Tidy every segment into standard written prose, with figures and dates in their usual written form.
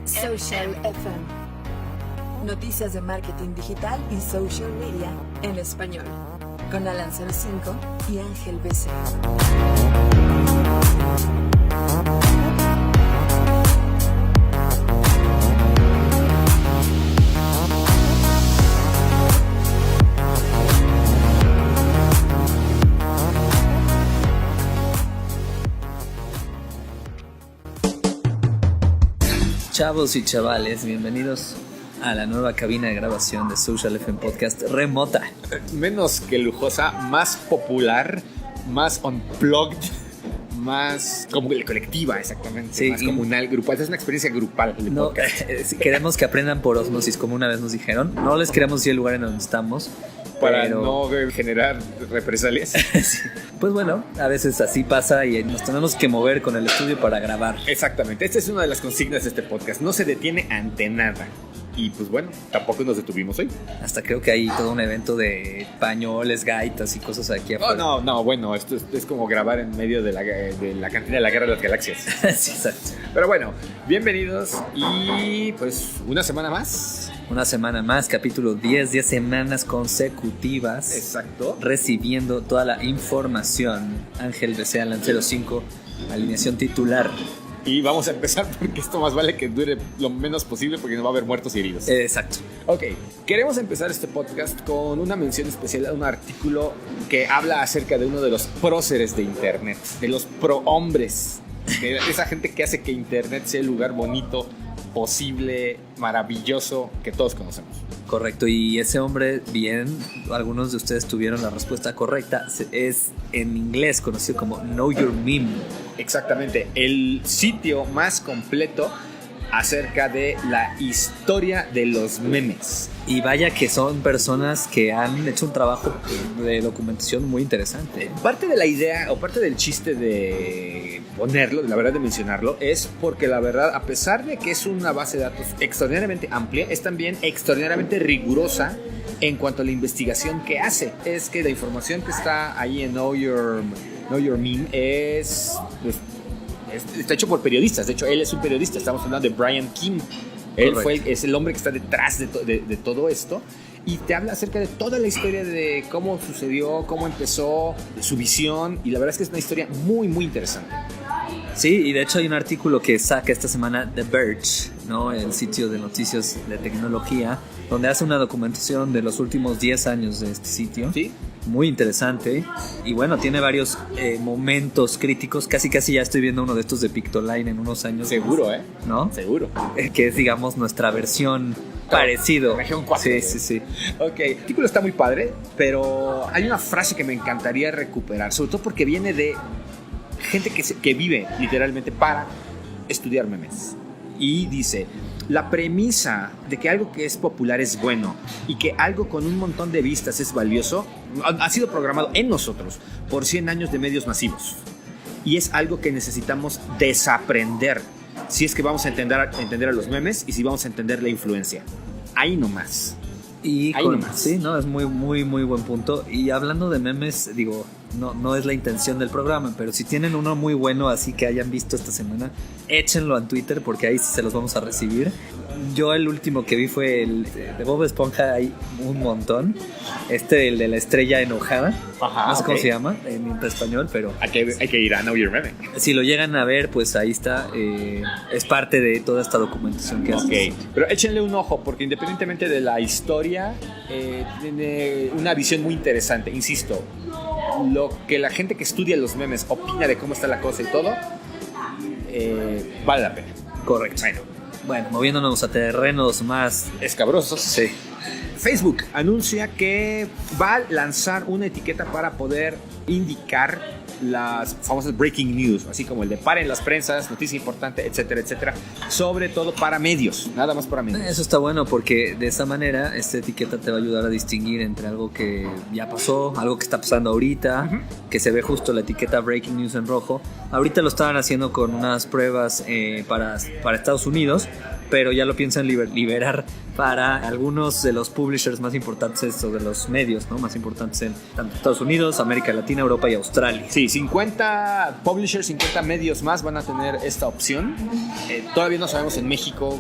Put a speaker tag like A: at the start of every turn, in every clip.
A: Social FM. Noticias de marketing digital y social media en español. Con Alan 05 y Ángel BC.
B: Chavos y chavales, bienvenidos a la nueva cabina de grabación de Social FM Podcast remota.
C: Menos que lujosa, más popular, más unplugged, más como colectiva, exactamente. Sí, más comunal, grupal. Es una experiencia grupal.
B: No, queremos que aprendan por osmosis, como una vez nos dijeron. No les queremos decir el lugar en donde estamos.
C: Para no generar represalias.
B: Sí. Pues bueno, a veces así pasa y nos tenemos que mover con el estudio para grabar.
C: Exactamente, esta es una de las consignas de este podcast. No se detiene ante nada. Y pues bueno, tampoco nos detuvimos hoy.
B: Hasta creo que hay todo un evento de pañoles, gaitas y cosas aquí afuera.
C: No, bueno, esto es como grabar en medio de la cantina de la Guerra de las Galaxias.
B: Sí, exacto.
C: Pero bueno, bienvenidos y pues una semana más.
B: Una semana más, capítulo 10 semanas consecutivas.
C: Exacto.
B: Recibiendo toda la información. Ángel BC, Alan 05, alineación titular.
C: Y vamos a empezar porque esto más vale que dure lo menos posible porque no va a haber muertos y heridos.
B: Exacto.
C: Ok, queremos empezar este podcast con una mención especial a un artículo que habla acerca de uno de los próceres de internet, de los prohombres, de esa gente que hace que internet sea el lugar bonito, posible, maravilloso que todos conocemos.
B: Correcto, y ese hombre, bien, algunos de ustedes tuvieron la respuesta correcta, es en inglés conocido como Know Your Meme.
C: Exactamente, el sitio más completo acerca de la historia de los memes.
B: Y vaya que son personas que han hecho un trabajo de documentación muy interesante.
C: Parte de la idea o parte del chiste de ponerlo, la verdad de mencionarlo, es porque la verdad, a pesar de que es una base de datos extraordinariamente amplia, es también extraordinariamente rigurosa en cuanto a la investigación que hace. Es que la información que está ahí en Know Your Meme está hecho por periodistas. De hecho, él es un periodista. Estamos hablando de Brian Kim. Él es el hombre que está detrás de todo esto. Y te habla acerca de toda la historia de cómo sucedió, cómo empezó, su visión. Y la verdad es que es una historia muy, muy interesante.
B: Sí, y de hecho hay un artículo que saca esta semana The Verge, ¿no? El sitio de noticias de tecnología, donde hace una documentación de los últimos 10 años de este sitio.
C: Sí.
B: Muy interesante. Y bueno, tiene varios momentos críticos. Casi ya estoy viendo uno de estos de Pictoline en unos años.
C: Seguro,
B: ¿no?
C: Seguro.
B: Que es, digamos, nuestra versión parecido.
C: Región 4.
B: Sí.
C: Ok, el artículo está muy padre, pero hay una frase que me encantaría recuperar, sobre todo porque viene de gente que vive literalmente para estudiar memes. Y dice: la premisa de que algo que es popular es bueno y que algo con un montón de vistas es valioso ha sido programado en nosotros por 100 años de medios masivos. Y es algo que necesitamos desaprender si es que vamos a entender a los memes y si vamos a entender la influencia. Ahí nomás.
B: Sí, no, es muy, muy, muy buen punto. Y hablando de memes, digo, no es la intención del programa, pero si tienen uno muy bueno así que hayan visto esta semana, échenlo en Twitter porque ahí sí se los vamos a recibir. Yo el último que vi fue el de Bob Esponja, hay un montón. El de la estrella enojada.
C: Ajá,
B: no sé cómo se llama en español, pero
C: hay que ir a Know Your Meme.
B: Si lo llegan a ver, pues ahí está. Es parte de toda esta documentación que hace.
C: Pero échenle un ojo porque independientemente de la historia, tiene una visión muy interesante. Insisto, lo que la gente que estudia los memes opina de cómo está la cosa y todo, vale la pena.
B: Correcto. Bueno, moviéndonos a terrenos más
C: escabrosos.
B: Sí.
C: Facebook anuncia que va a lanzar una etiqueta para poder indicar las famosas breaking news, así como el de paren las prensas, noticia importante, etcétera, etcétera, sobre todo para medios, nada más para medios.
B: Eso está bueno porque de esa manera esta etiqueta te va a ayudar a distinguir entre algo que ya pasó, algo que está pasando ahorita, que se ve justo la etiqueta breaking news en rojo. Ahorita lo estaban haciendo con unas pruebas para Estados Unidos, pero ya lo piensan liberar para algunos de los publishers más importantes o de los medios, ¿no? Más importantes en tanto Estados Unidos, América Latina, Europa y Australia.
C: Sí, 50 publishers, 50 medios más van a tener esta opción. Todavía no sabemos en México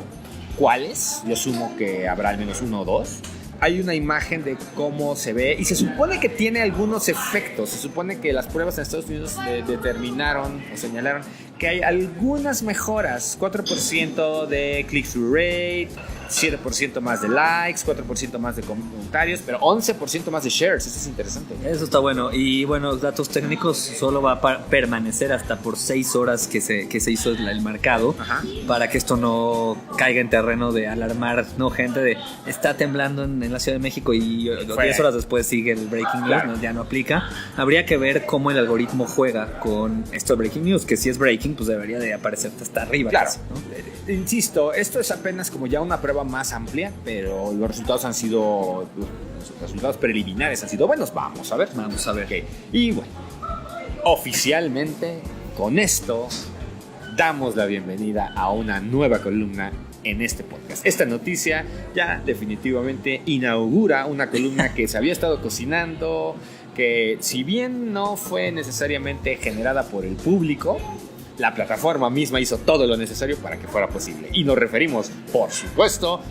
C: cuáles. Yo asumo que habrá al menos uno o dos. Hay una imagen de cómo se ve y se supone que tiene algunos efectos. Se supone que las pruebas en Estados Unidos determinaron o señalaron que hay algunas mejoras. 4% de click-through rate, 7% más de likes, 4% más de comentarios, pero 11% más de shares. Eso es interesante.
B: Eso está bueno. Y bueno, datos técnicos, solo va a permanecer hasta por 6 horas que se hizo el marcado.
C: Ajá.
B: Para que esto no caiga en terreno de alarmar, ¿no? Gente de está temblando en la Ciudad de México y 10 horas después sigue el breaking news,
C: Claro.
B: ¿no? Ya no aplica. Habría que ver cómo el algoritmo juega con esto de breaking news, que si es breaking, pues debería de aparecer hasta arriba.
C: Claro.
B: Casi, ¿no?
C: Insisto, esto es apenas como ya una prueba más amplia, pero los resultados los resultados preliminares han sido buenos. Vamos a ver.
B: Vamos a ver.
C: Ok. Y bueno, oficialmente con esto damos la bienvenida a una nueva columna en este podcast. Esta noticia ya definitivamente inaugura una columna que se había estado cocinando, que si bien no fue necesariamente generada por el público, la plataforma misma hizo todo lo necesario para que fuera posible. Y nos referimos, por supuesto,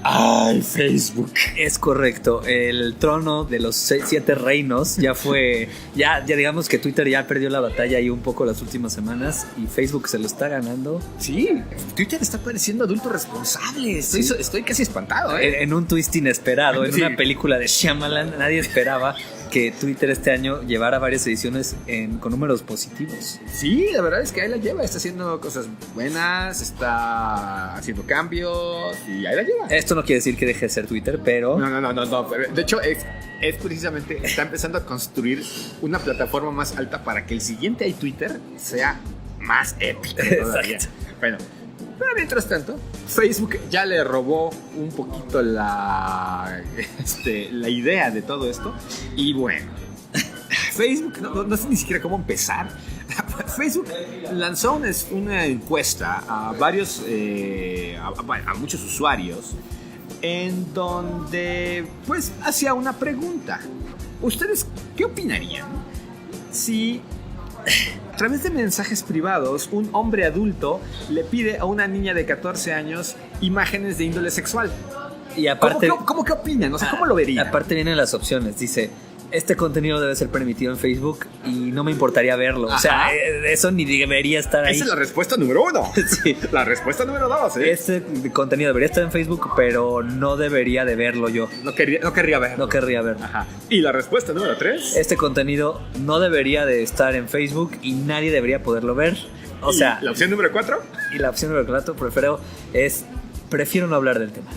C: al Facebook.
B: Es correcto, el trono de los 7 reinos ya fue, ya digamos que Twitter ya perdió la batalla ahí un poco las últimas semanas y Facebook se lo está ganando.
C: Sí, Twitter está pareciendo adulto responsable. Estoy casi espantado,
B: En un twist inesperado, en
C: Sí.
B: una película de Shyamalan, nadie esperaba que Twitter este año llevara varias ediciones con números positivos.
C: Sí, la verdad es que ahí la lleva, está haciendo cosas buenas, está haciendo cambios y ahí la lleva.
B: Esto no quiere decir que deje de ser Twitter, pero
C: No. De hecho, es precisamente, está empezando a construir una plataforma más alta para que el siguiente Twitter sea más épico todavía.
B: Exacto.
C: Bueno, pero mientras tanto, Facebook ya le robó un poquito la idea de todo esto. Y bueno, Facebook, no sé ni siquiera cómo empezar. Facebook lanzó una encuesta a varios, a muchos usuarios, en donde pues hacía una pregunta. ¿Ustedes qué opinarían si a través de mensajes privados un hombre adulto le pide a una niña de 14 años imágenes de índole sexual?
B: y aparte
C: ¿Cómo qué opinan? O sea, ¿cómo lo verían?
B: aparte vienen las opciones, dice este contenido debe ser permitido en Facebook y no me importaría verlo.
C: Ajá.
B: O sea, eso ni debería estar ahí.
C: Esa es la respuesta número 1.
B: Sí.
C: La respuesta número 2,
B: Este contenido debería estar en Facebook, pero no debería de verlo yo.
C: No querría verlo.
B: No querría verlo.
C: Ajá. Y la respuesta número 3.
B: Este contenido no debería de estar en Facebook y nadie debería poderlo ver. O sea,
C: la opción número 4.
B: y la opción número 4 prefiero no hablar del tema.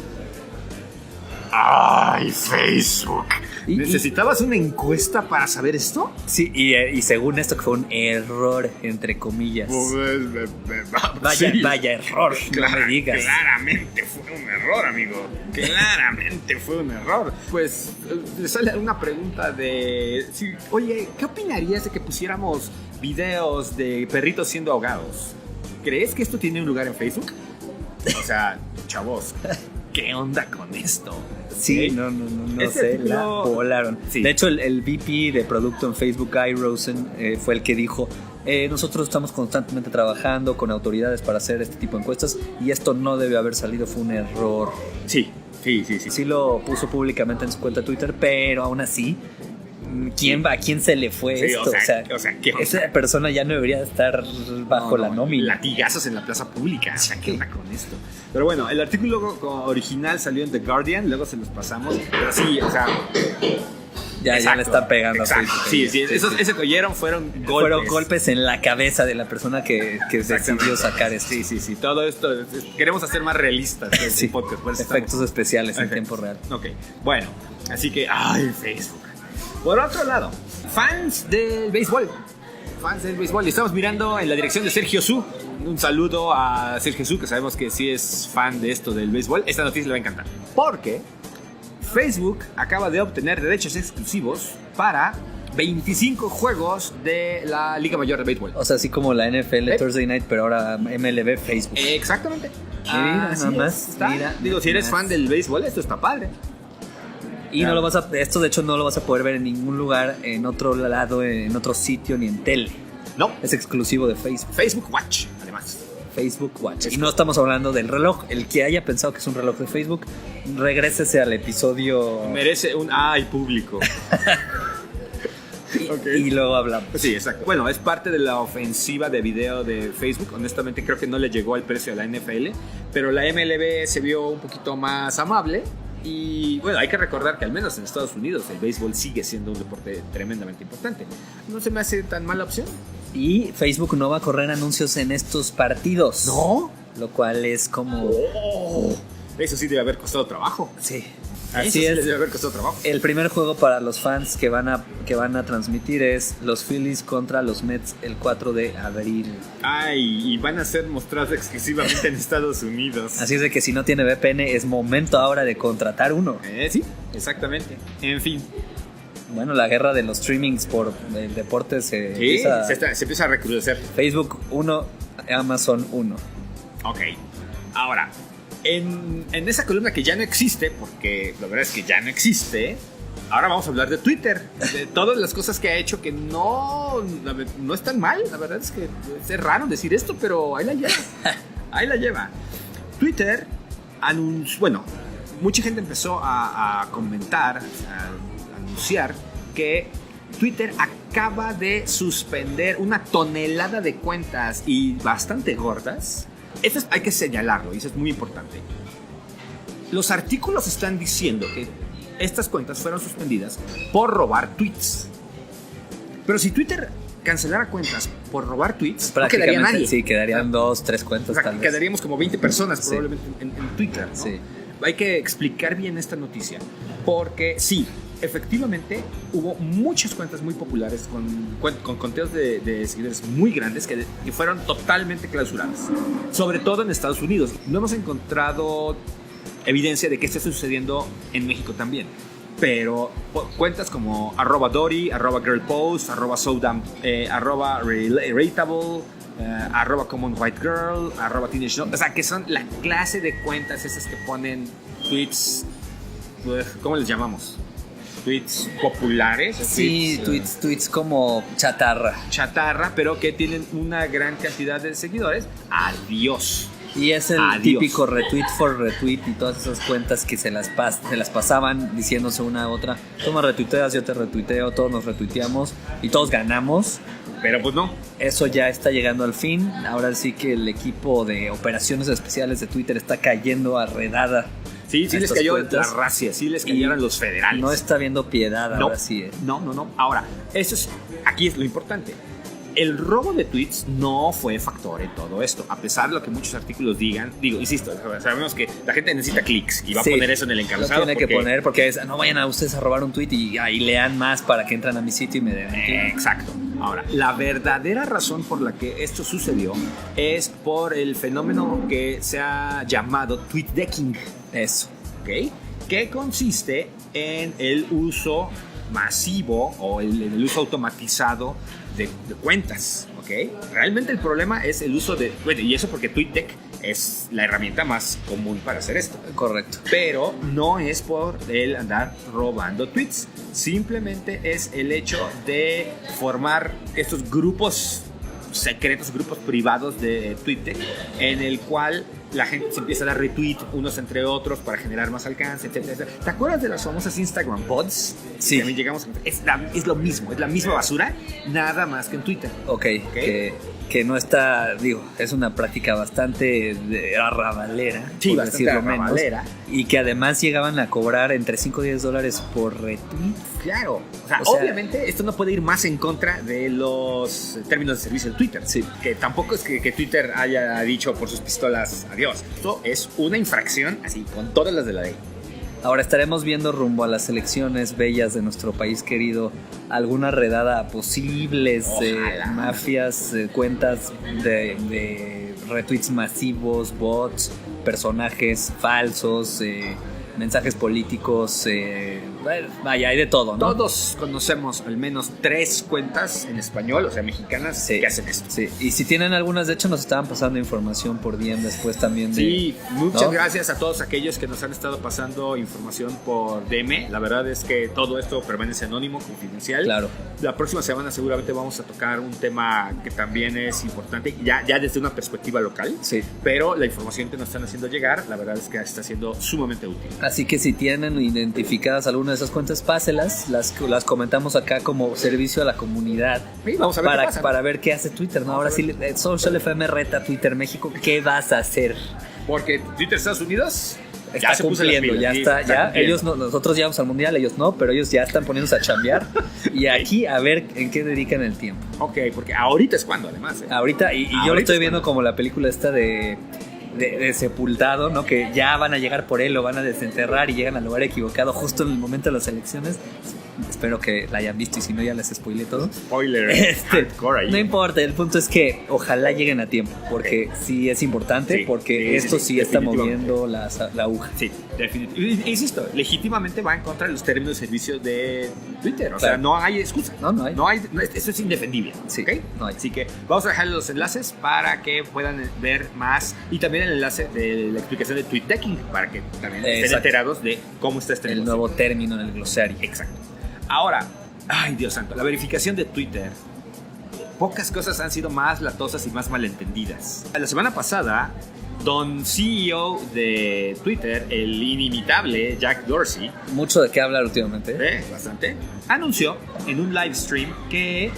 C: ¡Ay, Facebook!
B: Y-
C: ¿Necesitabas una encuesta para saber esto?
B: Sí, y según esto que fue un error, entre comillas. Vaya error, no me digas.
C: Claramente fue un error, amigo. Claramente fue un error. Pues le sale una pregunta de... sí, oye, ¿qué opinarías de que pusiéramos videos de perritos siendo ahogados? ¿Crees que esto tiene un lugar en Facebook? O sea, chavos, ¿qué onda con esto?
B: Sí,
C: ¿Ok?
B: no
C: Ese
B: sé, la
C: artículo-
B: volaron.
C: Sí.
B: De hecho, el VP de producto en Facebook, Guy Rosen, fue el que dijo, nosotros estamos constantemente trabajando con autoridades para hacer este tipo de encuestas y esto no debe haber salido, fue un error.
C: Sí.
B: Sí lo puso públicamente en su cuenta de Twitter, pero aún así, ¿a quién se le fue
C: Sí,
B: esto?
C: o sea, ¿qué onda?
B: Esa persona ya no debería estar bajo la nómina.
C: Latigazos en la plaza pública. O sea, ¿qué onda con esto? Pero bueno, el artículo original salió en The Guardian, luego se los pasamos. Pero sí, o sea...
B: Ya le están pegando
C: exacto.
B: a Facebook.
C: Sí, esos que oyeron fueron golpes.
B: Fueron golpes en la cabeza de la persona que decidió sacar esto.
C: Sí. Todo esto, queremos hacer más realistas el
B: Sí,
C: podcast. por eso
B: efectos
C: estamos-
B: especiales en
C: Efectos.
B: tiempo real.
C: Ok, bueno, así que, ay, Facebook. Por otro lado, fans del béisbol. Y estamos mirando en la dirección de Sergio Su. Un saludo a Sergio Su, que sabemos que sí es fan de esto del béisbol. Esta noticia le va a encantar. Porque Facebook acaba de obtener derechos exclusivos para 25 juegos de la Liga Mayor de Béisbol.
B: O sea, así como la NFL Thursday Night, pero ahora MLB Facebook.
C: Exactamente.
B: Mira,
C: Así
B: nada más,
C: está.
B: mira,
C: Digo, si eres
B: nada más.
C: fan del béisbol, esto está padre.
B: Y no lo vas a, esto de hecho no lo vas a poder ver en ningún lugar, en otro lado, en otro sitio, ni en tele.
C: No,
B: Es exclusivo de Facebook.
C: Facebook Watch, además.
B: Facebook Watch. Y no estamos hablando del reloj. El que haya pensado que es un reloj de Facebook, regrésese al episodio
C: Merece un ay público. Ok.
B: y luego hablamos.
C: Sí, exacto. Bueno, es parte de la ofensiva de video de Facebook. Honestamente creo que no le llegó al precio a la NFL, pero la MLB se vio un poquito más amable. Y bueno, hay que recordar que al menos en Estados Unidos el béisbol sigue siendo un deporte tremendamente importante. No se me hace tan mala opción.
B: Y Facebook no va a correr anuncios en estos partidos.
C: ¿No?
B: Lo cual es como...
C: Oh, eso sí debe haber costado trabajo.
B: Sí.
C: Eso
B: Así
C: sí
B: es.
C: debe haber costado trabajo.
B: El primer juego para los fans que van a transmitir es los Phillies contra los Mets el 4 de abril.
C: Ay, y van a ser mostrados exclusivamente en Estados Unidos.
B: Así es de que si no tiene VPN es momento ahora de contratar uno.
C: Sí, exactamente. En fin.
B: Bueno, la guerra de los streamings por el deporte se
C: Sí,
B: empieza...
C: se empieza a recrudecer.
B: Facebook 1, Amazon 1.
C: Ok. Ahora, en esa columna que ya no existe, porque la verdad es que ya no existe, ahora vamos a hablar de Twitter. De todas las cosas que ha hecho que no están mal. La verdad es que es raro decir esto, pero ahí la lleva. Ahí la lleva. Twitter bueno, mucha gente empezó a comentar, a anunciar que Twitter acaba de suspender una tonelada de cuentas y bastante gordas. Esto hay que señalarlo y eso es muy importante. Los artículos están diciendo que estas cuentas fueron suspendidas por robar tweets. Pero si Twitter cancelara cuentas por robar tweets, no quedaría nadie.
B: Sí, quedarían 2, 3 cuentas
C: O sea,
B: tal vez.
C: quedaríamos como 20 personas
B: Sí.
C: probablemente en Twitter, ¿no?
B: Sí.
C: Hay que explicar bien esta noticia, porque sí, efectivamente hubo muchas cuentas muy populares con conteos de seguidores muy grandes que fueron totalmente clausuradas, sobre todo en Estados Unidos. No hemos encontrado evidencia de que esto esté sucediendo en México también, pero cuentas como @Dory, @GirlPost, @Sodam, @Relatable, @CommonWhiteGirl, @Teenage Note, o sea, que son la clase de cuentas esas que ponen tweets, ¿cómo les llamamos? Tweets populares.
B: Sí, tweets como
C: chatarra, pero que tienen una gran cantidad de seguidores. Adiós.
B: Y es el
C: Adiós.
B: típico retweet for retweet y todas esas cuentas que se las pasaban diciéndose una a otra. Tú me retuiteas, yo te retuiteo, todos nos retuiteamos y todos ganamos.
C: Pero pues no.
B: Eso ya está llegando al fin. Ahora sí que el equipo de operaciones especiales de Twitter está cayendo a redada.
C: Sí,
B: a
C: les
B: estas
C: cayó
B: cuentas.
C: la racia, sí les cayeron los federales.
B: No está viendo piedad
C: No,
B: ahora sí.
C: no. Ahora, aquí es lo importante. El robo de tweets no fue factor en todo esto, a pesar de lo que muchos artículos digan. Digo, insisto, sabemos que la gente necesita clics y va
B: Sí,
C: a poner eso en el encabezado.
B: Lo tiene que poner porque no vayan a ustedes a robar un tweet y ahí lean más para que entren a mi sitio y me den.
C: Exacto. Ahora, la verdadera razón por la que esto sucedió es por el fenómeno que se ha llamado tweet decking.
B: Eso.
C: ¿Ok? Que consiste en el uso masivo o el uso automatizado de cuentas, ¿ok? Realmente el problema es el uso de... Bueno, y eso porque TweetDeck es la herramienta más común para hacer esto.
B: Correcto.
C: Pero no es por el andar robando tweets. Simplemente es el hecho de formar estos grupos secretos, grupos privados de Twitter, en el cual la gente se empieza a dar retweet unos entre otros para generar más alcance, etc. ¿Te acuerdas de las famosas Instagram bots?
B: Sí.
C: También llegamos es lo mismo, es la misma basura, nada más que en Twitter.
B: Ok, que no está, digo, es una práctica bastante arrabalera,
C: Sí,
B: por
C: bastante
B: decirlo menos,
C: arrabalera.
B: y que además llegaban a cobrar entre 5 y $10 por retweet.
C: Claro, o sea,
B: O sea,
C: obviamente esto no puede ir más en contra de los términos de servicio de Twitter.
B: Sí.
C: Que tampoco es que Twitter haya dicho por sus pistolas adiós. Esto es una infracción así, con todas las de la ley.
B: Ahora estaremos viendo rumbo a las elecciones bellas de nuestro país querido alguna redada a posibles
C: Ojalá.
B: mafias, cuentas de retweets masivos, bots, personajes falsos, mensajes políticos Vaya, hay de todo, ¿no?
C: Todos conocemos al menos 3 cuentas en español, o sea, mexicanas,
B: Sí.
C: que hacen esto.
B: Sí, y si tienen algunas, de hecho nos estaban pasando información por DM después también de...
C: Sí, muchas
B: ¿no?
C: gracias a todos aquellos que nos han estado pasando información por DM. La verdad es que todo esto permanece anónimo, confidencial.
B: Claro.
C: La próxima semana seguramente vamos a tocar un tema que también es importante, ya desde una perspectiva local.
B: Sí.
C: Pero la información que nos están haciendo llegar, la verdad es que está siendo sumamente útil.
B: Así que si tienen identificadas alguna de esas cuentas, páselas, las comentamos acá como servicio a la comunidad.
C: Sí, vamos a ver qué pasa.
B: Para ver qué hace Twitter, ¿no? Ahora sí, Social FM reta Twitter México, ¿qué vas a hacer?
C: Porque Twitter Estados Unidos
B: Está
C: se puso las
B: cumpliendo,
C: pilas,
B: ya
C: sí,
B: está, ya.
C: cumpliendo.
B: Ellos no, nosotros ya vamos al mundial, ellos no, pero ellos ya están poniéndose a chambear. Y aquí a ver en qué dedican el tiempo.
C: Ok, porque ahorita es cuando, además.
B: Ahorita, y yo
C: Ahorita
B: lo estoy
C: es
B: viendo
C: cuando.
B: como la película esta de Sepultado, ¿no? Que ya van a llegar por él, lo van a desenterrar y llegan al lugar equivocado justo en el momento de las elecciones. Espero que la hayan visto y si no ya les spoilé todo.
C: Spoiler. Hardcore ahí.
B: No importa, el punto es que ojalá lleguen a tiempo, porque sí es importante,
C: Sí,
B: porque
C: sí,
B: esto
C: sí,
B: sí está
C: definitivamente.
B: moviendo la aguja.
C: Sí, definitivamente. Insisto, legítimamente va en contra de los términos de servicio de Twitter. O sea,
B: Claro.
C: no hay excusa.
B: No hay.
C: Eso es indefendible.
B: Sí,
C: ¿ok?
B: no hay.
C: Así que vamos a dejarles los enlaces para que puedan ver más. Y también el enlace de la explicación de TweetDecking para que también estén
B: Exacto.
C: enterados de cómo está este
B: El
C: negocio.
B: nuevo término en el glosario.
C: Exacto. Ahora, ay Dios santo, la verificación de Twitter. Pocas cosas han sido más latosas y más malentendidas. La semana pasada, don CEO de Twitter, el inimitable Jack Dorsey,
B: Mucho de qué hablar últimamente.
C: bastante, anunció en un live stream que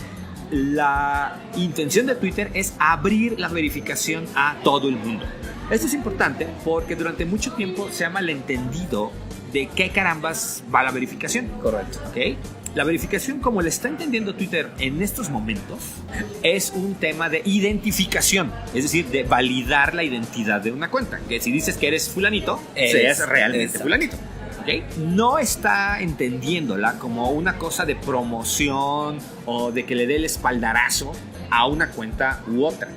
C: la intención de Twitter es abrir la verificación a todo el mundo. Esto es importante porque durante mucho tiempo se ha malentendido de qué carambas va la verificación.
B: Correcto.
C: ¿Ok? La verificación, como la está entendiendo Twitter en estos momentos, es un tema de identificación, es decir, de validar la identidad de una cuenta. Que si dices que eres fulanito, seas realmente
B: exacto.
C: fulanito. ¿Ok? No está entendiéndola como una cosa de promoción o de que le dé el espaldarazo a una cuenta u otra.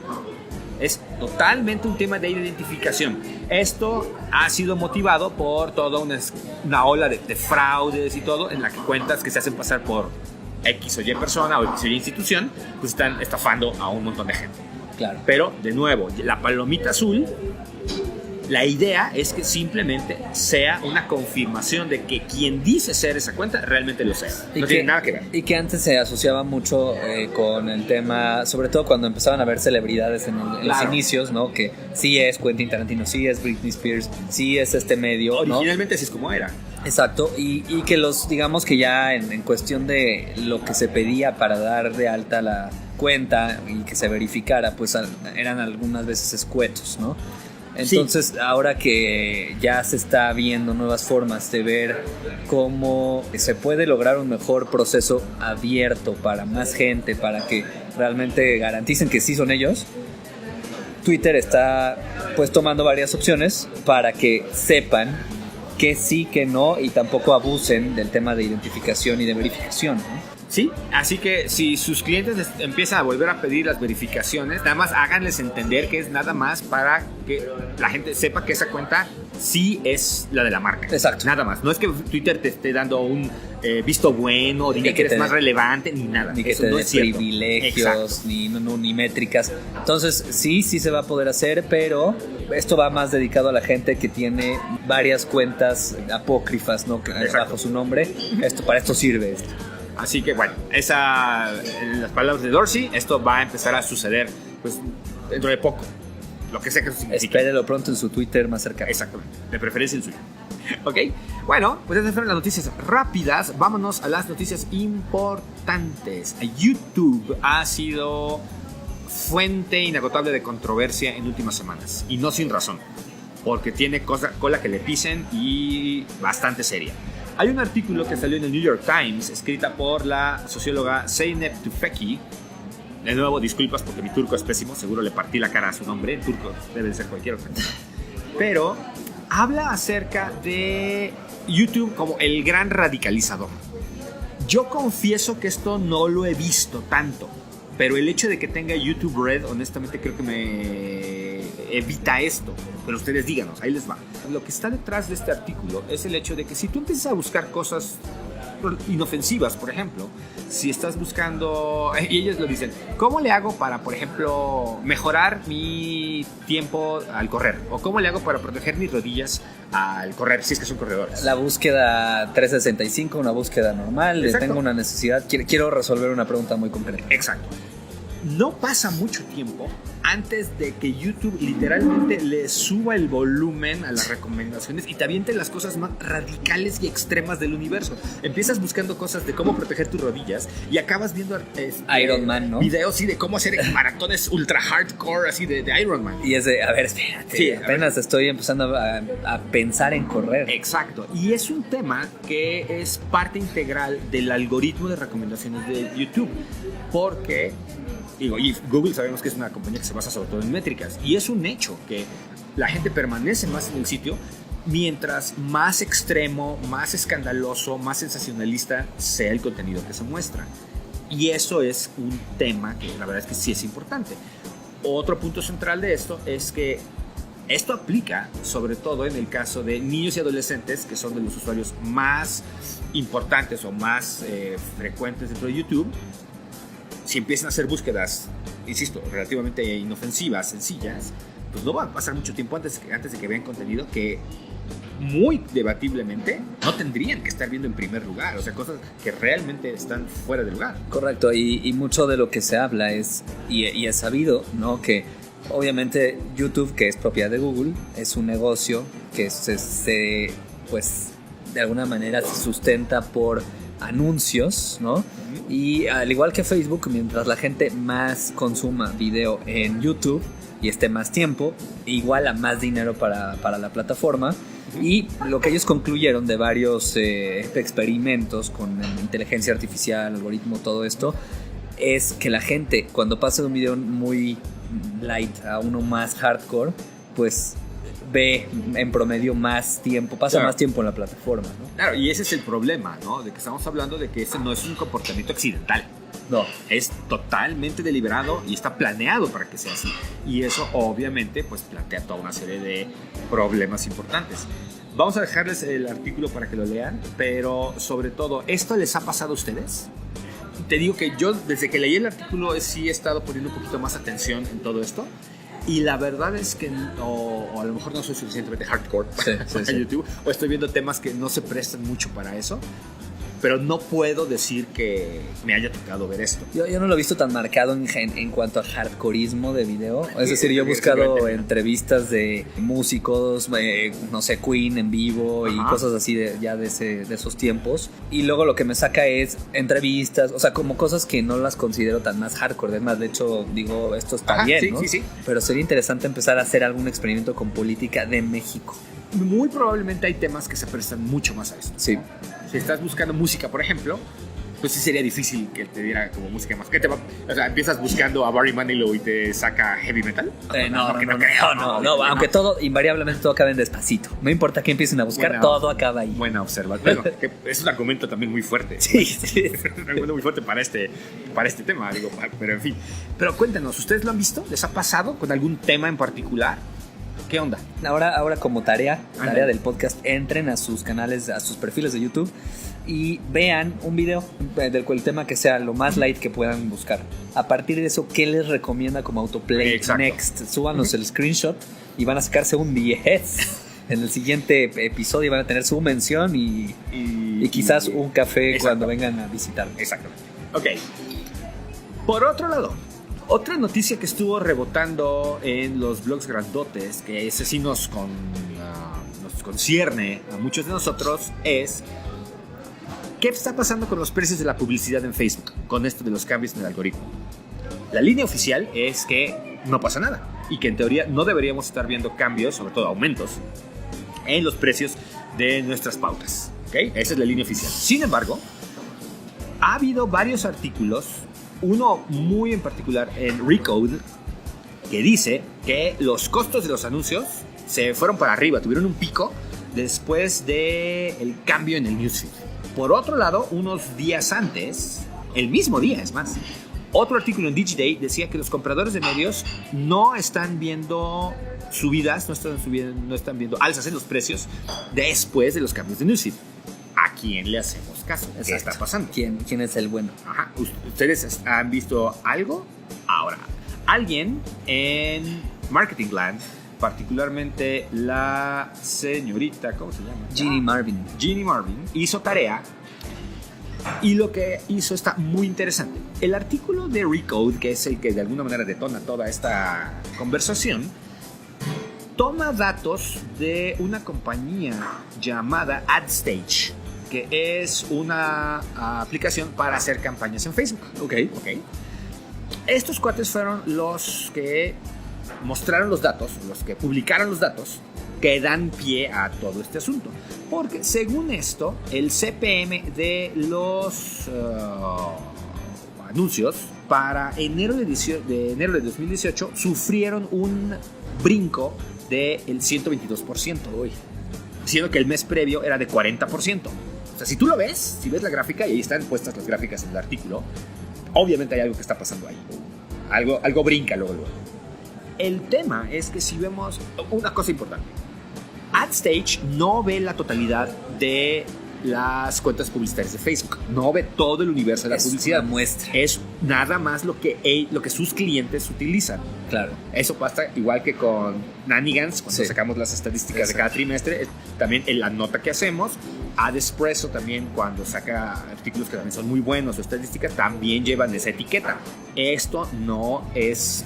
C: Es totalmente un tema de identificación. Esto ha sido motivado por toda una ola de fraudes y todo, en la que cuentas que se hacen pasar por X o Y persona o X o Y institución, pues están estafando a un montón de gente.
B: Claro.
C: Pero, de nuevo, la palomita azul, la idea es que simplemente sea una confirmación de que quien dice ser esa cuenta realmente lo sea. No tiene nada que ver.
B: Y que antes se asociaba mucho con el tema, sobre todo cuando empezaban a haber celebridades en los
C: Claro.
B: inicios, ¿no? Que sí es Quentin Tarantino, sí es Britney Spears, sí es este medio, ¿no?
C: Originalmente así es como era.
B: Exacto, y que los, digamos que ya en cuestión de lo que se pedía para dar de alta la cuenta y que se verificara, pues eran algunas veces escuetos, ¿no? Entonces, ahora que ya se está viendo nuevas formas de ver cómo se puede lograr un mejor proceso abierto para más gente, para que realmente garanticen que sí son ellos, Twitter está pues tomando varias opciones para que sepan que sí, que no, y tampoco abusen del tema de identificación y de verificación, ¿no?
C: Sí, así que si sus clientes les empiezan a volver a pedir las verificaciones, nada más háganles entender que es nada más para que la gente sepa que esa cuenta sí es la de la marca.
B: Exacto.
C: Nada más. No es que Twitter te esté dando un visto bueno, ni
B: Ni
C: que
B: que
C: eres
B: te
C: más
B: dé-
C: relevante, ni nada.
B: Ni que
C: Eso
B: te
C: no
B: dé
C: es cierto.
B: privilegios, ni métricas. Entonces, sí se va a poder hacer, pero esto va más dedicado a la gente que tiene varias cuentas apócrifas, ¿no? Bajo su nombre. Para esto sirve esto.
C: Así que bueno, en las palabras de Dorsey, esto va a empezar a suceder pues dentro de poco. Lo que sea que eso signifique.
B: Espérelo pronto en su Twitter más cercano.
C: Exactamente, de preferencia el suyo. Ok, bueno, pues esas fueron las noticias rápidas. Vámonos a las noticias importantes. YouTube ha sido fuente inagotable de controversia en últimas semanas. Y no sin razón, porque tiene cola que le pisen y bastante seria. Hay un artículo que salió en el New York Times, escrita por la socióloga Zeynep Tufekci. De nuevo, disculpas porque mi turco es pésimo, seguro le partí la cara a su nombre. En turco debe de ser cualquier otra cosa. Pero habla acerca de YouTube como el gran radicalizador. Yo confieso que esto no lo he visto tanto. pero el hecho de que tenga YouTube Red, honestamente creo que me evita esto. Pero ustedes díganos, ahí les va. Lo que está detrás de este artículo es el hecho de que si tú empiezas a buscar cosas inofensivas, por ejemplo, si estás buscando, y ellos lo dicen, ¿cómo le hago para, por ejemplo, mejorar mi tiempo al correr? ¿O cómo le hago para proteger mis rodillas al correr, si es que son corredores?
B: La búsqueda 365, una búsqueda normal,
C: Exacto.
B: tengo una necesidad, quiero resolver una pregunta muy concreta.
C: Exacto. No pasa mucho tiempo antes de que YouTube literalmente le suba el volumen a las recomendaciones y te aviente las cosas más radicales y extremas del universo. Empiezas buscando cosas de cómo proteger tus rodillas y acabas viendo
B: Iron Man, ¿no?
C: videos sí, de cómo hacer maratones ultra hardcore así de Iron Man.
B: Y es de, a ver, espérate,
C: Sí,
B: apenas estoy empezando a pensar en correr.
C: Exacto, y es un tema que es parte integral del algoritmo de recomendaciones de YouTube, porque digo, y Google sabemos que es una compañía que se basa sobre todo en métricas, y es un hecho que la gente permanece más en el sitio mientras más extremo, más escandaloso, más sensacionalista sea el contenido que se muestra. Y eso es un tema que la verdad es que sí es importante. Otro punto central de esto es que esto aplica sobre todo en el caso de niños y adolescentes, que son de los usuarios más importantes o más frecuentes dentro de YouTube. Si empiezan a hacer búsquedas, insisto, relativamente inofensivas, sencillas, pues no va a pasar mucho tiempo antes de que vean contenido que muy debatiblemente no tendrían que estar viendo en primer lugar, o sea, cosas que realmente están fuera de lugar.
B: Correcto, y mucho de lo que se habla es, y es sabido, ¿no? Que obviamente YouTube, que es propiedad de Google, es un negocio que pues de alguna manera se sustenta por anuncios, ¿no? Y al igual que Facebook, mientras la gente más consuma video en YouTube y esté más tiempo, igual a más dinero para la plataforma. Y lo que ellos concluyeron de varios experimentos con inteligencia artificial, algoritmo, todo esto, es que la gente cuando pasa de un video muy light a uno más hardcore, pues ve en promedio más tiempo, pasa
C: Claro.
B: más tiempo en la plataforma, ¿no?
C: Claro, y ese es el problema, ¿no? De que estamos hablando de que ese no es un comportamiento accidental.
B: No.
C: Es totalmente deliberado y está planeado para que sea así. Y eso obviamente pues plantea toda una serie de problemas importantes. Vamos a dejarles el artículo para que lo lean, pero sobre todo, ¿esto les ha pasado a ustedes? Te digo que yo desde que leí el artículo sí he estado poniendo un poquito más atención en todo esto. Y la verdad es que o a lo mejor no soy suficientemente hardcore para YouTube, o estoy viendo temas que no se prestan mucho para eso, pero no puedo decir que me haya tocado ver esto.
B: Yo no lo he visto tan marcado en cuanto a hardcoreismo de video. Es decir, yo he buscado entrevistas de músicos, no sé, Queen en vivo y cosas así de esos tiempos. Y luego lo que me saca es entrevistas, o sea, como cosas que no las considero tan más hardcore. Además, de hecho, digo, esto está bien,
C: sí,
B: ¿no?
C: sí.
B: Pero sería interesante empezar a hacer algún experimento con política de México.
C: Muy probablemente hay temas que se prestan mucho más a esto.
B: Sí.
C: Si estás buscando música, por ejemplo, pues sí sería difícil que te diera como música más. ¿Qué te va? O sea, empiezas buscando a Barry Manilow y te saca heavy metal.
B: No, aunque todo, invariablemente todo acaba en Despacito. No importa que empiecen a buscar, todo acaba ahí.
C: Buena observación. Bueno, que es un argumento también muy fuerte.
B: Sí.
C: Es un argumento muy fuerte para este tema, digo, pero en fin. Pero cuéntanos, ¿ustedes lo han visto? ¿Les ha pasado con algún tema en particular? ¿Qué onda?
B: Ahora como tarea del podcast, entren a sus canales, a sus perfiles de YouTube y vean un video del tema que sea lo más light que puedan buscar. A partir de eso, ¿qué les recomienda como autoplay?
C: Exacto.
B: Next? Súbanos el screenshot y van a sacarse un 10. En el siguiente episodio van a tener su mención y quizás un café. Exacto. Cuando vengan a visitar.
C: Exactamente. Ok. Por otro lado, otra noticia que estuvo rebotando en los blogs grandotes, que ese sí nos concierne a muchos de nosotros, es ¿qué está pasando con los precios de la publicidad en Facebook con esto de los cambios en el algoritmo? La línea oficial es que no pasa nada y que en teoría no deberíamos estar viendo cambios, sobre todo aumentos, en los precios de nuestras pautas. ¿Okay? Esa es la línea oficial. Sin embargo, ha habido varios artículos, uno muy en particular en Recode, que dice que los costos de los anuncios se fueron para arriba, tuvieron un pico después del cambio en el newsfeed. Por otro lado, unos días antes, el mismo día es más, Otro artículo en Digiday decía que los compradores de medios no están viendo subidas, no están viendo alzas en los precios después de los cambios de Newsfeed. ¿A quién le hacemos caso?
B: Exacto.
C: ¿Qué está pasando?
B: ¿Quién es el bueno?
C: Ajá. ¿Ustedes han visto algo? Ahora, alguien en Marketingland, particularmente la señorita, ¿cómo se llama?
B: Jeannie Marvin.
C: Jeannie Marvin, hizo tarea y lo que hizo está muy interesante. El artículo de Recode, que es el que de alguna manera detona toda esta conversación, toma datos de una compañía llamada AdStage, que es una aplicación para hacer campañas en Facebook.
B: Ok.
C: Estos cuates fueron los que mostraron los datos, los que publicaron los datos que dan pie a todo este asunto. Porque según esto, el CPM de los anuncios para enero de 2018 sufrieron un brinco del 122%, siendo que el mes previo era de 40%. O sea, si tú lo ves, si ves la gráfica, y ahí están puestas las gráficas en el artículo, obviamente hay algo que está pasando ahí. Algo brinca luego. El tema es que si vemos una cosa importante, AdStage no ve la totalidad de las cuentas publicitarias de Facebook, no ve todo el universo de la publicidad.
B: Una muestra.
C: Es nada más lo que sus clientes utilizan.
B: Claro.
C: Eso pasa igual que con Nannigans, cuando sacamos las estadísticas de cada trimestre, también en la nota que hacemos. AdEspresso también, cuando saca artículos que también son muy buenos o estadísticas, también llevan esa etiqueta. Esto no es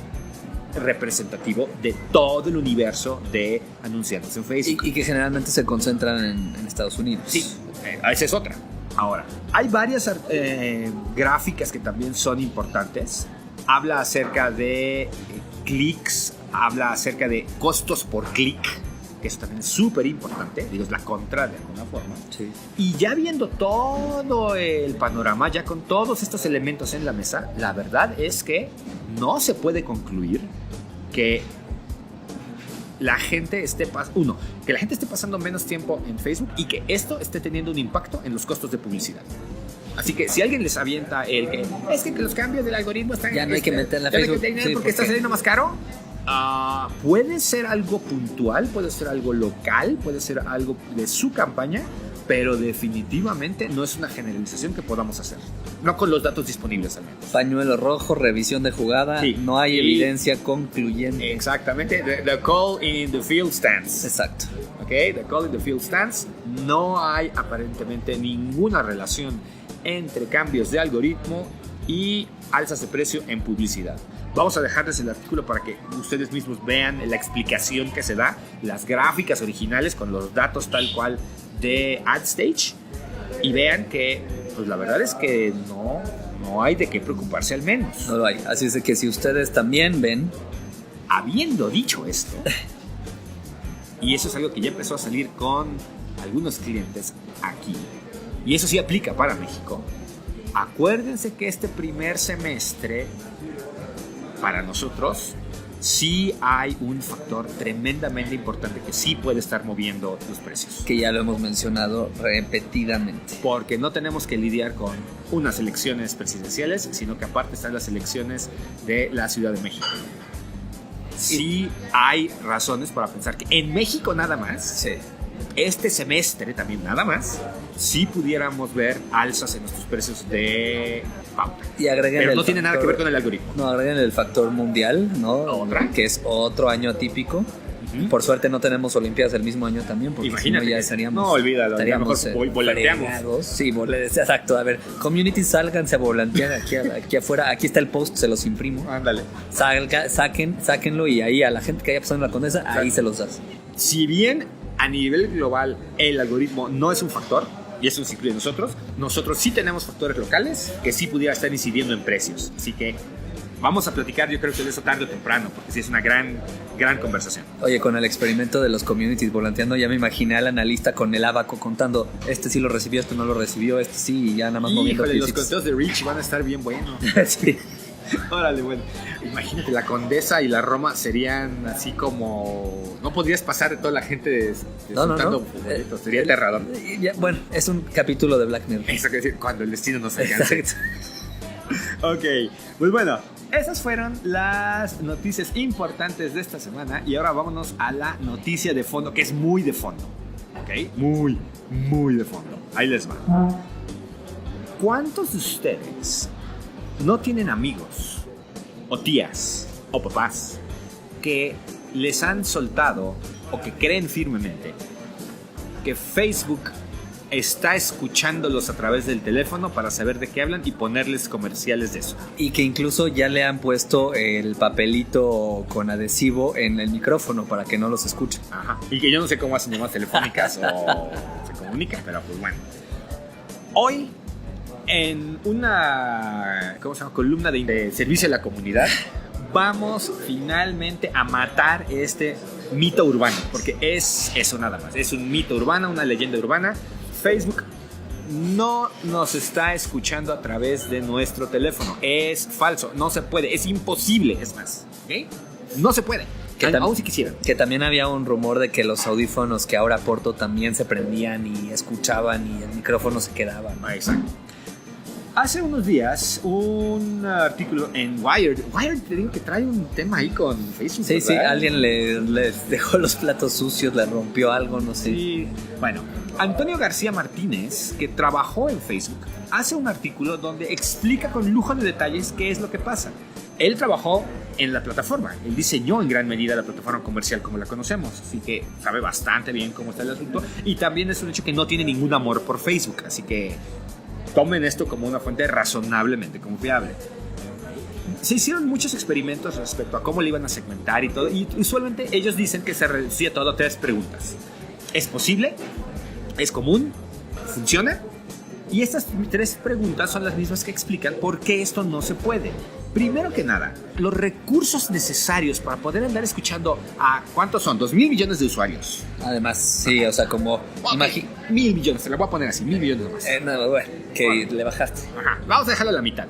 C: representativo de todo el universo de anunciantes en Facebook.
B: Y que generalmente se concentran en Estados Unidos.
C: Sí, esa es otra. Ahora, hay varias gráficas que también son importantes. Habla acerca de clics, habla acerca de costos por clic, que eso también es súper importante, digo, es la contra de alguna forma.
B: Sí.
C: Y ya viendo todo el panorama, ya con todos estos elementos en la mesa, la verdad es que no se puede concluir que la gente esté pasando menos tiempo en Facebook y que esto esté teniendo un impacto en los costos de publicidad. Así que si alguien les avienta que los cambios del algoritmo están...
B: Ya no hay que meter la
C: Facebook. No hay que
B: Facebook.
C: meter porque está saliendo más caro. Puede ser algo puntual, puede ser algo local, puede ser algo de su campaña, pero definitivamente no es una generalización que podamos hacer. No con los datos disponibles al menos.
B: Pañuelo rojo, revisión de jugada,
C: Sí.
B: no hay evidencia concluyente.
C: Exactamente, the call in the field stands.
B: Exacto.
C: Okay, the call in the field stands. No hay aparentemente ninguna relación entre cambios de algoritmo y alzas de precio en publicidad. Vamos a dejarles el artículo para que ustedes mismos vean la explicación que se da, las gráficas originales con los datos tal cual de AdStage, y vean que pues la verdad es que no hay de qué preocuparse al menos.
B: No lo hay. Así es de que si ustedes también ven...
C: Habiendo dicho esto, y eso es algo que ya empezó a salir con algunos clientes aquí, y eso sí aplica para México, acuérdense que este primer semestre para nosotros sí hay un factor tremendamente importante que sí puede estar moviendo los precios.
B: Que ya lo hemos mencionado repetidamente.
C: Porque no tenemos que lidiar con unas elecciones presidenciales, sino que aparte están las elecciones de la Ciudad de México. Sí hay razones para pensar que en México nada más, este semestre también nada más, sí pudiéramos ver alzas en nuestros precios de pauta.
B: Y agreguen
C: pero no tiene nada que ver con el algoritmo.
B: No, agreguen el factor mundial, ¿no?
C: ¿Otra?
B: Que es otro año atípico. Por suerte no tenemos Olimpiadas el mismo año también, porque
C: imagínate,
B: si no ya estaríamos...
C: No, olvídalo,
B: estaríamos
C: volanteamos.
B: fregados. Sí, exacto. A ver, community, sálganse a volantear aquí afuera. Aquí está el post, se los imprimo.
C: Ándale.
B: Sáquenlo y ahí a la gente que haya pasado en la Condesa, ahí se los das.
C: Si bien a nivel global el algoritmo no es un factor, y eso nos incluye a nosotros sí tenemos factores locales que sí pudiera estar incidiendo en precios. Así que vamos a platicar, yo creo que de eso tarde o temprano, porque sí es una gran conversación.
B: Oye, con el experimento de los communities volanteando, ya me imaginé al analista con el abaco contando, este sí lo recibió, este no lo recibió, este sí, y ya nada más moviendo
C: Híjole, los
B: píxitos.
C: conteos de Rich van a estar bien buenos.
B: Sí.
C: Órale, bueno. Imagínate, la Condesa y la Roma serían así como... No podrías pasar de toda la gente
B: No.
C: boletos. Sería aterrador.
B: Bueno, es un capítulo de Black Mirror.
C: Eso quiere decir, cuando el destino nos alcance.
B: Exacto.
C: Ok, pues bueno, esas fueron las noticias importantes de esta semana. Y ahora vámonos a la noticia de fondo, que es muy de fondo. Ok, muy, muy de fondo. Ahí les va. ¿Cuántos de ustedes no tienen amigos o tías o papás que les han soltado o que creen firmemente que Facebook está escuchándolos a través del teléfono para saber de qué hablan y ponerles comerciales de eso?
B: Y que incluso ya le han puesto el papelito con adhesivo en el micrófono para que no los escuchen.
C: Ajá. Y que yo no sé cómo hacen llamadas telefónicas o se comunican, pero pues bueno. Hoy, en una columna de servicio a la comunidad, vamos finalmente a matar este mito urbano, porque es eso nada más. Es un mito urbano, una leyenda urbana. Facebook no nos está escuchando a través de nuestro teléfono. Es falso, no se puede, es imposible, es más. ¿Okay? No se puede. Aún si quisieran.
B: Que también había un rumor de que los audífonos que ahora porto también se prendían y escuchaban y el micrófono se quedaba.
C: Exacto. Hace unos días, un artículo en Wired. Wired, te digo que trae un tema ahí con Facebook.
B: Sí,
C: ¿verdad?
B: sí, alguien les dejó los platos sucios, le rompió algo, no sé.
C: Sí. Bueno, Antonio García Martínez, que trabajó en Facebook, hace un artículo donde explica con lujo de detalles qué es lo que pasa. Él trabajó en la plataforma, él diseñó en gran medida la plataforma comercial como la conocemos, así que sabe bastante bien cómo está el asunto, y también es un hecho que no tiene ningún amor por Facebook, así que tomen esto como una fuente razonablemente confiable. Se hicieron muchos experimentos respecto a cómo le iban a segmentar y todo, y usualmente ellos dicen que se reducía todo a 3 preguntas. ¿Es posible? ¿Es común? ¿Funciona? Y estas 3 preguntas son las mismas que explican por qué esto no se puede. Primero que nada, los recursos necesarios para poder andar escuchando a ¿cuántos son? 2,000 millones de usuarios.
B: Además, sí, o sea, como...
C: Okay. 1,000 millones, te la voy a poner así, 1,000 millones más.
B: No, bueno, que le bajaste.
C: Ajá, vamos a dejarlo a la mitad.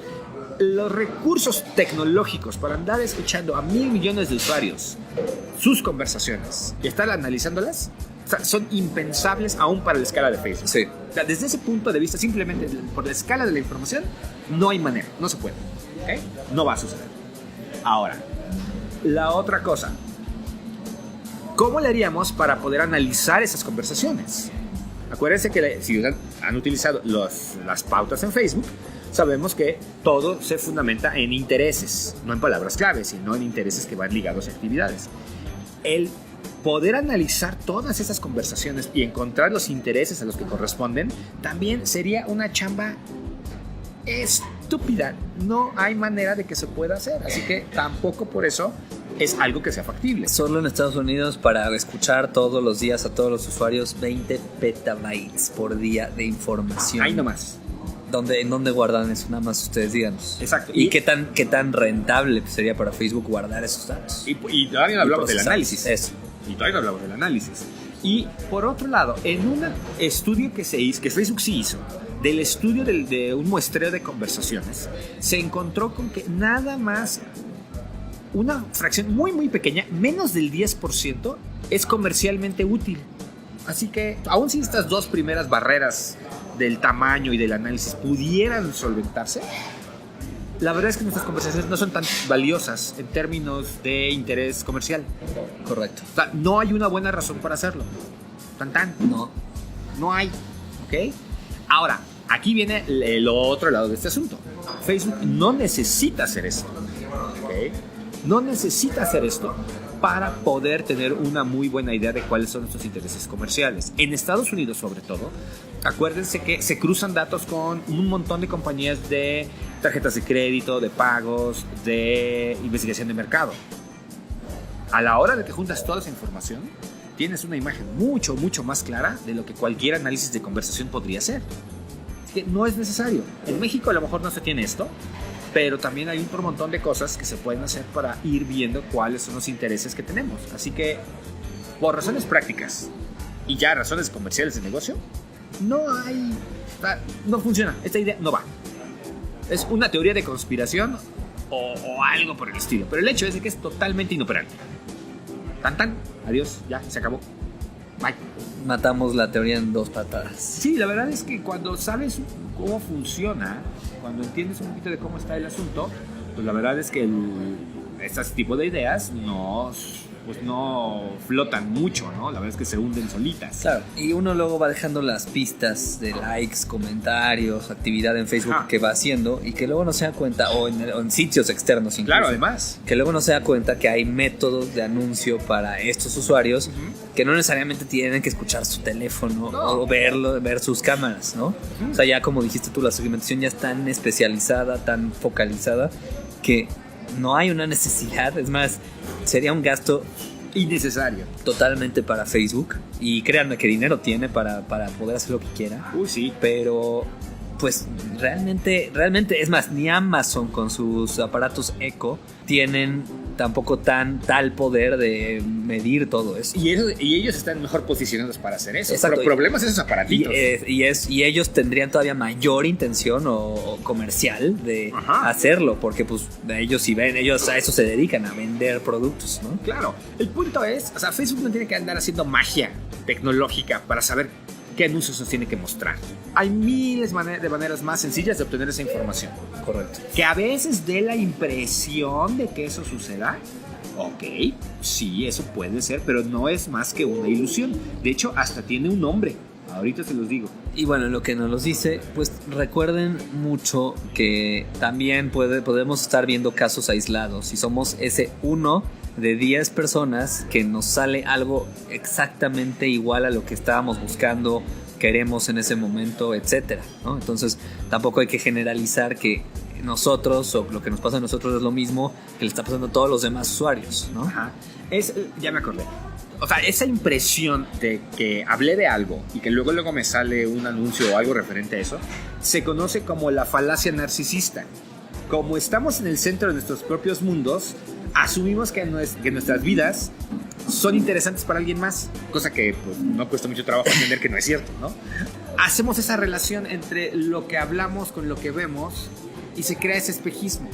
C: Los recursos tecnológicos para andar escuchando a 1,000 millones de usuarios sus conversaciones y estar analizándolas, o sea, son impensables aún para la escala de Facebook.
B: Sí.
C: O sea, desde ese punto de vista, simplemente por la escala de la información, no hay manera, no se puede. ¿Okay? No va a suceder. Ahora, la otra cosa. ¿Cómo le haríamos para poder analizar esas conversaciones? Acuérdense que si han utilizado las pautas en Facebook, sabemos que todo se fundamenta en intereses, no en palabras claves, sino en intereses que van ligados a actividades. El poder analizar todas esas conversaciones y encontrar los intereses a los que corresponden también sería una chamba estúpida. No hay manera de que se pueda hacer, así que tampoco por eso es algo que sea factible.
B: Solo en Estados Unidos, para escuchar todos los días a todos los usuarios, 20 petabytes por día de información.
C: Ahí nomás.
B: ¿En dónde guardan eso? Nada más ustedes díganos.
C: Exacto.
B: ¿Y qué tan rentable sería para Facebook guardar esos datos?
C: Y todavía no hablamos del análisis.
B: Eso.
C: Y todavía no hablamos del análisis. Y por otro lado, en un estudio que se hizo, que Facebook sí hizo, del estudio de un muestreo de conversaciones, se encontró con que nada más una fracción muy muy pequeña, menos del 10%, es comercialmente útil. Así que, aun si estas 2 primeras barreras del tamaño y del análisis pudieran solventarse, la verdad es que nuestras conversaciones no son tan valiosas en términos de interés comercial.
B: Correcto.
C: O sea, no hay una buena razón para hacerlo. Tan. No hay. ¿Ok? Ahora, aquí viene el otro lado de este asunto. Facebook no necesita hacer esto. ¿Ok? No necesita hacer esto para poder tener una muy buena idea de cuáles son nuestros intereses comerciales. En Estados Unidos, sobre todo, acuérdense que se cruzan datos con un montón de compañías de tarjetas de crédito, de pagos, de investigación de mercado. A la hora de que juntas toda esa información, tienes una imagen mucho, mucho más clara de lo que cualquier análisis de conversación podría ser. Así que no es necesario. En México a lo mejor no se tiene esto, pero también hay un montón de cosas que se pueden hacer para ir viendo cuáles son los intereses que tenemos. Así que, por razones prácticas y ya razones comerciales de negocio, no funciona. Esta idea no va. Es una teoría de conspiración o algo por el estilo. Pero el hecho es de que es totalmente inoperante. Adiós, ya, se acabó. Bye.
B: Matamos la teoría en 2 patadas.
C: Sí, la verdad es que cuando sabes cómo funciona, cuando entiendes un poquito de cómo está el asunto, pues la verdad es que este tipo de ideas no flotan mucho, ¿no? La verdad es que se hunden solitas.
B: Claro, y uno luego va dejando las pistas de likes, comentarios, actividad en Facebook que va haciendo y que luego no se da cuenta, o en sitios externos incluso.
C: Claro, además.
B: Que luego no se da cuenta que hay métodos de anuncio para estos usuarios que no necesariamente tienen que escuchar su teléfono o ver sus cámaras, ¿no? O sea, ya como dijiste tú, la segmentación ya es tan especializada, tan focalizada, que no hay una necesidad. Es más, sería un gasto
C: innecesario
B: totalmente para Facebook, y créanme que dinero tiene para poder hacer lo que quiera.
C: Sí.
B: Pero pues realmente es más, ni Amazon con sus aparatos Echo tienen tampoco tal poder de medir todo eso.
C: Y ellos están mejor posicionados para hacer eso.
B: Exacto.
C: Pero problemas esos aparatitos.
B: Y ellos tendrían todavía mayor intención o comercial de hacerlo, porque pues ellos a eso se dedican, a vender productos, ¿no?
C: Claro. El punto es, o sea, Facebook no tiene que andar haciendo magia tecnológica para saber qué anuncios nos tiene que mostrar. Hay miles de maneras más sencillas de obtener esa información.
B: Correcto.
C: Que a veces dé la impresión de que eso suceda. Ok, sí, eso puede ser, pero no es más que una ilusión. De hecho, hasta tiene un nombre. Ahorita se los digo.
B: Y bueno, lo que nos los dice, pues recuerden mucho que también podemos estar viendo casos aislados y somos ese 1 de 10 personas que nos sale algo exactamente igual a lo que estábamos buscando, queremos en ese momento, etcétera, ¿no? Entonces tampoco hay que generalizar que nosotros o lo que nos pasa a nosotros es lo mismo que le está pasando a todos los demás usuarios, ¿no?
C: Ya me acordé. O sea, esa impresión de que hablé de algo y que luego me sale un anuncio o algo referente a eso, se conoce como la falacia narcisista. Como estamos en el centro de nuestros propios mundos, asumimos que nuestras vidas son interesantes para alguien más, cosa que pues, no cuesta mucho trabajo entender que no es cierto, ¿no? Hacemos esa relación entre lo que hablamos con lo que vemos y se crea ese espejismo,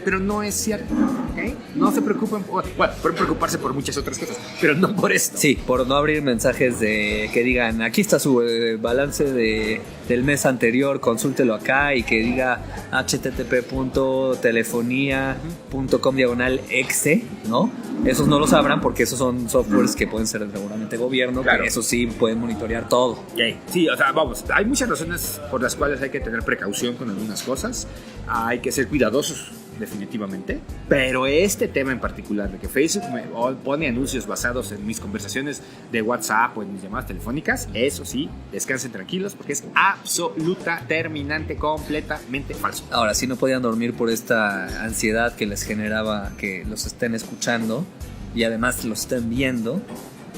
C: pero no es cierto, ¿ok? No se preocupen, pueden preocuparse por muchas otras cosas, pero no por esto.
B: Sí, por no abrir mensajes de que digan, aquí está su balance del mes anterior, consúltelo acá, y que diga http.telefonia.com/exe, ¿no? Esos no los abran porque esos son softwares que pueden ser seguramente gobierno, claro. Que eso sí pueden monitorear todo.
C: Sí, o sea, vamos, hay muchas razones por las cuales hay que tener precaución con algunas cosas, hay que ser cuidadosos definitivamente, pero este tema en particular de que Facebook me pone anuncios basados en mis conversaciones de WhatsApp o en mis llamadas telefónicas, eso sí, descansen tranquilos porque es absoluta, terminante, completamente falso.
B: Ahora, si no podían dormir por esta ansiedad que les generaba que los estén escuchando y además los estén viendo,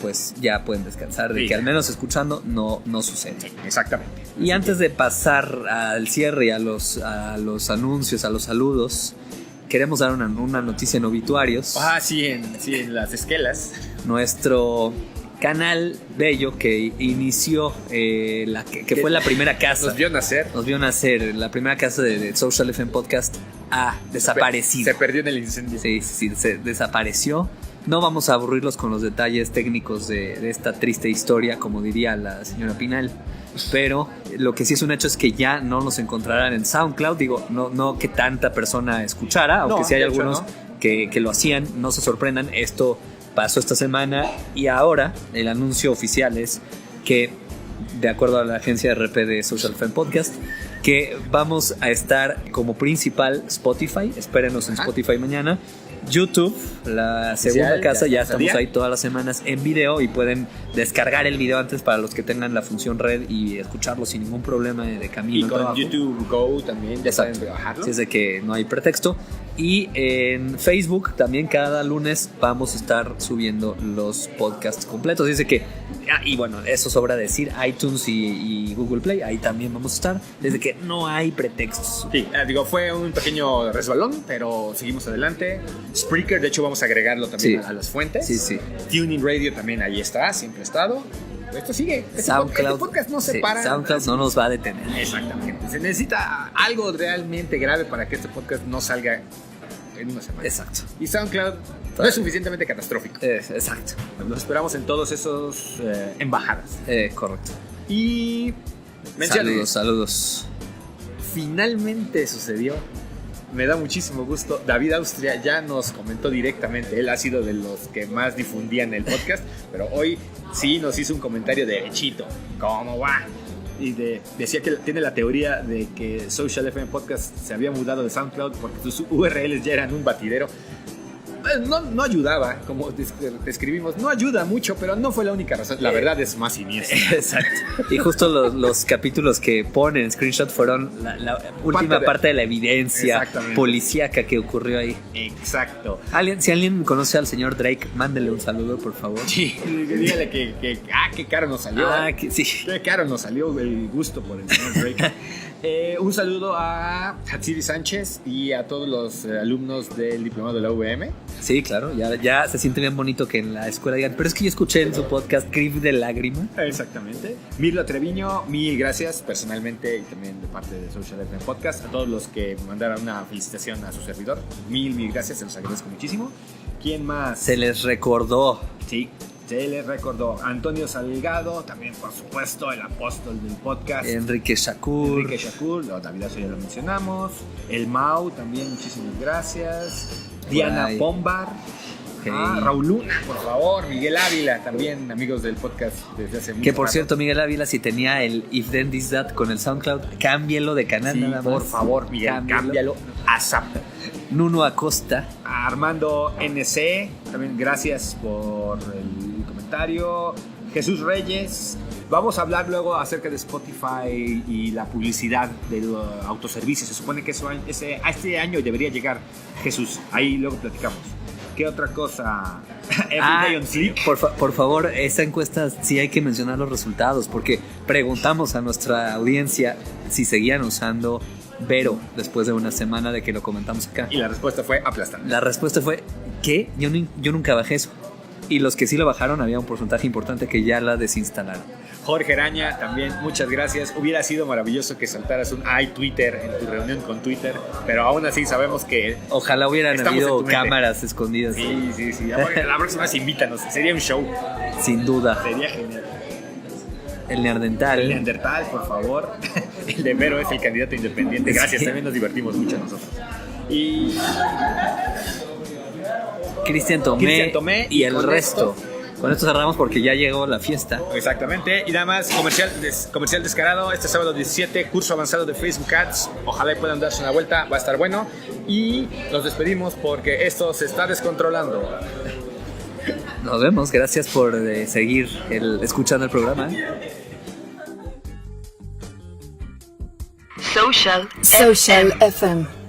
B: pues ya pueden descansar de que al menos escuchando no sucede.
C: Sí, exactamente.
B: Y antes de pasar al cierre y a los anuncios, a los saludos, queremos dar una noticia en obituarios.
C: Sí, en las esquelas.
B: Nuestro canal bello que inició, que fue la primera casa.
C: Nos vio nacer. La
B: primera casa de Social FM Podcast ha desaparecido.
C: Se perdió en el incendio.
B: Sí, se desapareció. No vamos a aburrirlos con los detalles técnicos de esta triste historia, como diría la señora Pinal. Pero lo que sí es un hecho es que ya no nos encontrarán en SoundCloud. Digo, no que tanta persona escuchara, aunque sí hay algunos que lo hacían. No se sorprendan, esto pasó esta semana y ahora el anuncio oficial es que, de acuerdo a la agencia RP de Social Fan Podcast, que vamos a estar como principal Spotify. Espérenos en Spotify mañana. YouTube, la segunda casa, ya estamos ahí todas las semanas en video y pueden descargar el video antes para los que tengan la función red y escucharlo sin ningún problema de camino.
C: Y con YouTube Go también ya pueden bajarlo.
B: Si es de que no hay pretexto. Y en Facebook también cada lunes vamos a estar subiendo los podcasts completos. Dice que, y bueno, eso sobra decir, iTunes y Google Play, ahí también vamos a estar. Desde que no hay pretextos.
C: Sí, fue un pequeño resbalón, pero seguimos adelante. Spreaker, de hecho, vamos a agregarlo también a las fuentes.
B: Sí.
C: Tuning Radio también ahí está, siempre ha estado. Esto sigue.
B: SoundCloud,
C: este podcast no se para.
B: SoundCloud no nos va a detener.
C: Exactamente. Se necesita algo realmente grave para que este podcast no salga en una semana.
B: Exacto.
C: Y SoundCloud No es suficientemente catastrófico.
B: Exacto.
C: Los esperamos en todos esos embajadas.
B: Correcto.
C: Y menciones.
B: Saludos.
C: Finalmente sucedió. Me da muchísimo gusto. David Austria ya nos comentó directamente. Él ha sido de los que más difundían el podcast, pero hoy sí nos hizo un comentario derechito. ¿Cómo va? Y decía que tiene la teoría de que Social FM Podcast se había mudado de SoundCloud porque sus URLs ya eran un batidero. No ayudaba, como describimos, no ayuda mucho, pero no fue la única razón. La verdad es más siniestra.
B: Exacto. Y justo los capítulos que ponen screenshot fueron la última parte de la evidencia policíaca que ocurrió ahí.
C: Exacto.
B: Si alguien conoce al señor Drake, mándele un saludo, por favor.
C: Sí, dígale que qué caro nos salió.
B: Sí.
C: Qué caro nos salió el gusto por el señor Drake. Un saludo a Hatsiri Sánchez y a todos los alumnos del diplomado de la UVM.
B: Sí, claro, ya se siente bien bonito que en la escuela digan, pero es que yo escuché en su podcast Crib de Lágrima.
C: Exactamente. Mirla Treviño, mil gracias personalmente y también de parte de Social FM Podcast. A todos los que mandaron una felicitación a su servidor, mil gracias, se los agradezco muchísimo. ¿Quién más?
B: Se les recordó.
C: Sí. Se les recordó Antonio Salgado, también por supuesto el apóstol del podcast.
B: Enrique Shakur,
C: David Azo ya lo mencionamos. El Mau también, muchísimas gracias. Diana Pombar. Raúl Luna, por favor. Miguel Ávila, también amigos del podcast desde hace mucho
B: Que por
C: rato.
B: cierto, Miguel Ávila, si tenía el If Then This That con el SoundCloud, cámbielo de canal nada más.
C: Por favor, Miguel, cámbialo a Zap.
B: Nuno Acosta.
C: A Armando NC, también gracias por el comentario. Jesús Reyes. Vamos a hablar luego acerca de Spotify y la publicidad del autoservicio. Se supone que a este año debería llegar, Jesús. Ahí luego platicamos. ¿Qué otra cosa? Everyday on Fleek.
B: Por favor, esa encuesta sí hay que mencionar los resultados, porque preguntamos a nuestra audiencia si seguían usando Vero después de una semana de que lo comentamos acá.
C: Y la respuesta fue aplastante.
B: La respuesta fue, ¿qué? Yo nunca bajé eso. Y los que sí lo bajaron, había un porcentaje importante que ya la desinstalaron.
C: Jorge Araña, también muchas gracias. Hubiera sido maravilloso que saltaras un Twitter en tu reunión con Twitter, pero aún así sabemos que...
B: Ojalá hubieran habido cámaras escondidas.
C: Sí. La próxima vez invítanos, sería un show.
B: Sin duda.
C: Sería genial.
B: El Neandertal,
C: por favor. El de Vero es el candidato independiente. Gracias, sí. También nos divertimos mucho nosotros. Y...
B: Cristian Tomé y el resto. Con esto cerramos porque ya llegó la fiesta.
C: Exactamente. Y nada más, comercial descarado. Este sábado 17, curso avanzado de Facebook Ads. Ojalá puedan darse una vuelta, va a estar bueno. Y nos despedimos porque esto se está descontrolando.
B: Nos vemos, gracias por seguir escuchando el programa.
A: Social FM.